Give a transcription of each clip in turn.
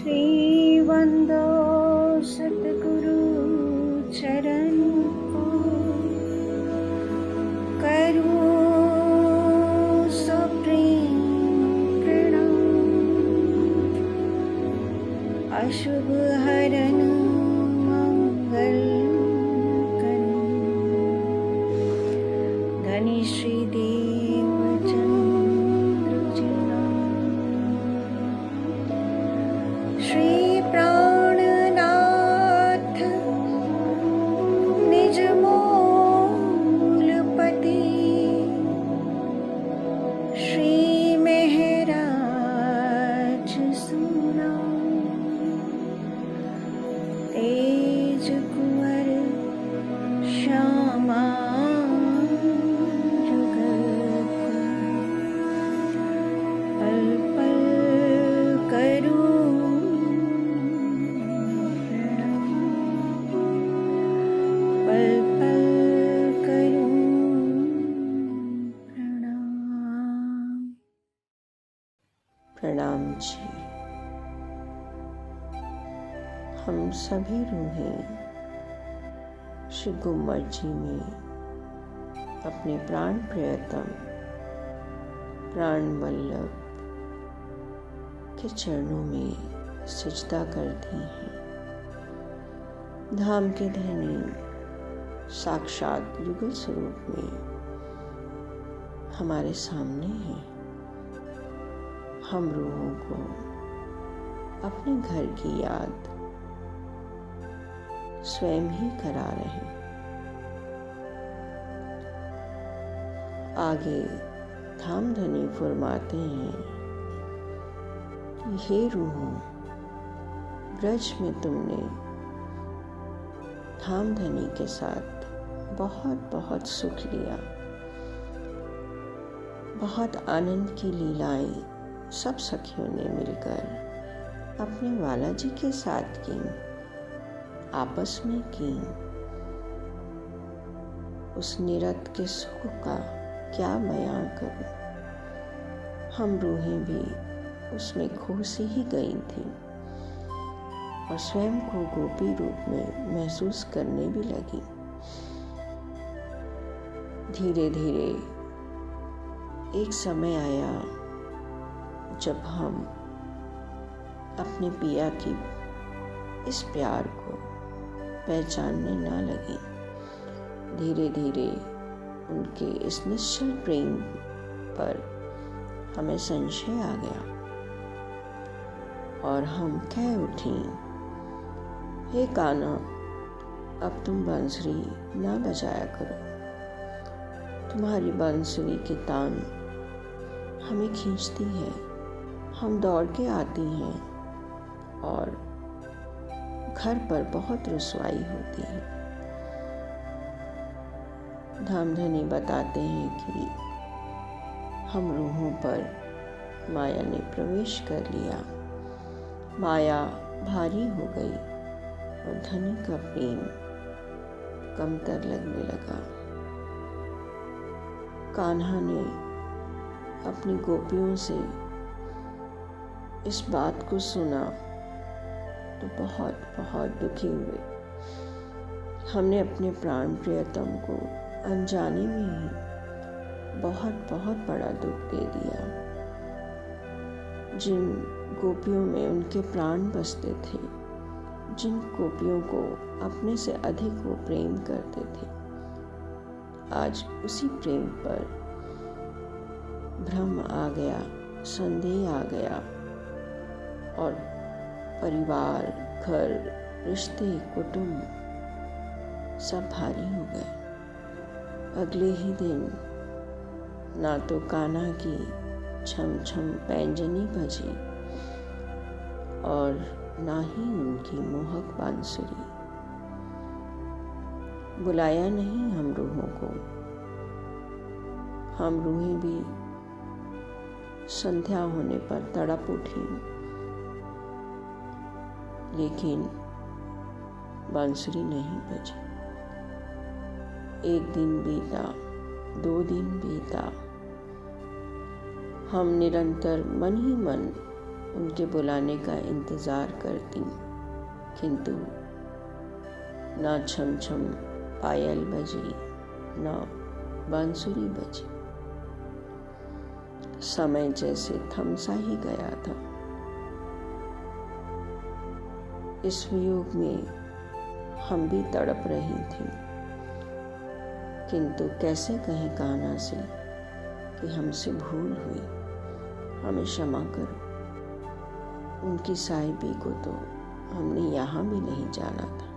वंदो सतगुरु चरण को, करूं सुप्रीम प्रणाम। अशुभ हरन मंगल करण, धनी श्री देव चंद्र जना, श्री प्राणनाथ निज मूलपति, श्री महराज सुना, तेज कुंवर श्यामा जुगत, पल पल करूं प्रणाम, पल पल करूं प्रणाम। प्रणाम जी। हम सभी रूहें श्री गुम्मट जी में अपने प्राण प्रियतम प्राण वल्लभ के चरणों में सजदा करती हैं। धाम के धनी साक्षात युगल स्वरूप में हमारे सामने हैं। हम रूहों को अपने घर की याद स्वयं ही करा रहे हैं। आगे धाम धनी फरमाते हैं कि हे रूहों, ब्रज में तुमने धाम धनी के साथ बहुत बहुत सुख लिया, बहुत आनंद की लीलाएं सब सखियों ने मिलकर अपने वाला जी के साथ की, आपस में की। उस निरत के सुख का क्या बयां करूं। हम रूहें भी उसमें खो सी ही गई थी और स्वयं को गोपी रूप में महसूस करने भी लगी। धीरे धीरे एक समय आया जब हम अपने पिया की इस प्यार को पहचानने ना लगे। धीरे धीरे उनके इस निश्चल प्रेम पर हमें संशय आ गया और हम कह उठी, हे कान्हा, अब तुम बांसुरी ना बजाया करो। तुम्हारी बांसुरी की तान हमें खींचती है। हम दौड़ के आती हैं और घर पर बहुत रुसवाई होती है। धामधनी बताते हैं कि हम रूहों पर माया ने प्रवेश कर लिया। माया भारी हो गई और धनी का प्रेम कमतर लगने लगा। कान्हा ने अपनी गोपियों से इस बात को सुना तो बहुत बहुत दुखी हुए। हमने अपने प्राण प्रियतम को अनजाने में ही बहुत बहुत बड़ा दुख दे दिया। जिन गोपियों में उनके प्राण बसते थे, जिन गोपियों को अपने से अधिक वो प्रेम करते थे, आज उसी प्रेम पर भ्रम आ गया, संदेह आ गया और परिवार, घर, रिश्ते, कुटुंब सब भारी हो गए। अगले ही दिन ना तो कान्हा की छम छम पैंजनी बजी और ना ही उनकी मोहक बांसुरी। बुलाया नहीं हम रूहों को। हम रूहें भी संध्या होने पर तड़प उठी, लेकिन बांसुरी नहीं बजी। एक दिन बीता, 2 दिन बीता। हम निरंतर मन ही मन उनके बुलाने का इंतज़ार करती, किंतु ना छम छम पायल बजी, ना बांसुरी बजी। समय जैसे थमसा ही गया था। इस वियोग में हम भी तड़प रही थी, किंतु कैसे कहें कान्हा से कि हमसे भूल हुई, हमें क्षमा करो। उनकी साहिबी को तो हमने यहाँ भी नहीं जाना था,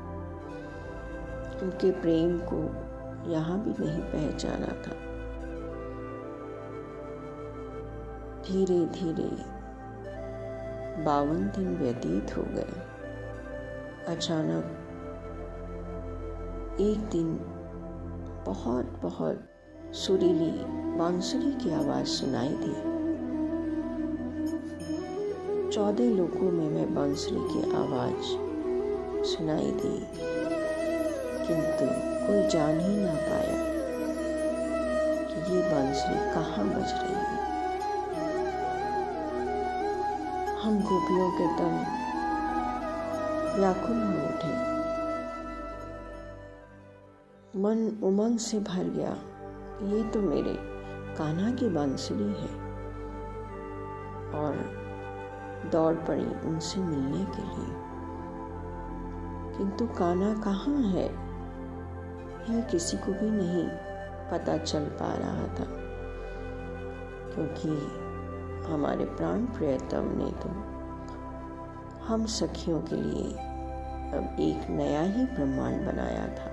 उनके प्रेम को यहाँ भी नहीं पहचाना था। धीरे धीरे 52 दिन व्यतीत हो गए। अचानक एक दिन बहुत बहुत सुरीली बांसुरी की आवाज़ सुनाई दी। 14 लोगों में वह बांसुरी की आवाज़ सुनाई दी, किंतु कोई जान ही ना पाया कि ये बांसुरी कहाँ बज रही है। हम गोपियों के तन व्याकुल हो उठे। मन उमंग से भर गया, ये तो मेरे कान्हा की बांसुरी है, और दौड़ पड़ी उनसे मिलने के लिए। किंतु कान्हा कहाँ है, यह किसी को भी नहीं पता चल पा रहा था, क्योंकि हमारे प्राण प्रियतम ने तो हम सखियों के लिए अब एक नया ही ब्रह्मांड बनाया था।